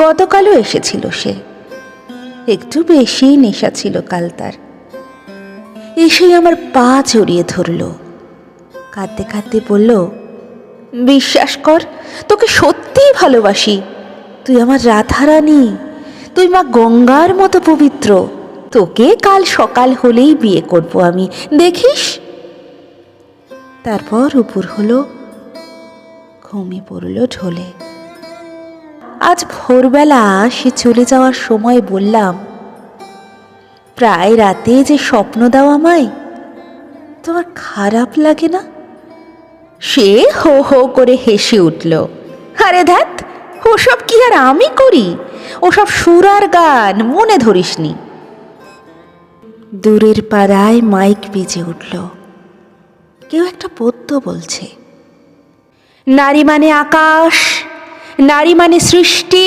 গতকালও এসেছিল সে, একটু বেশি নেশা ছিল কাল তার। এসেই আমার পা জড়িয়ে ধরল, কাঁদতে কাঁদতে বলল, বিশ্বাস কর, তোকে সত্যিই ভালোবাসি। তুই আমার রাধারানী, তুই মা গঙ্গার মতো পবিত্র। তোকে কাল সকাল হলেই বিয়ে করব আমি, দেখিস। তারপর উপর হলো, ঘুমিয়ে পড়ল ঢলে। আজ ভোরবেলা সে চলে যাওয়ার সময় বললাম, প্রায় রাতে যে স্বপ্ন দাও আমায়, তোমার খারাপ লাগে না? সে হো হো করে হেসে উঠল। আরে ধ্যাত, ওসব কি আর আমি করি? ওসব সুর আর গান মনে ধরিসনি। দূরের পাড়ায় মাইক বেজে উঠল, কেউ একটা পদ্য বলছে, নারী মানে আকাশ, নারী মানে সৃষ্টি,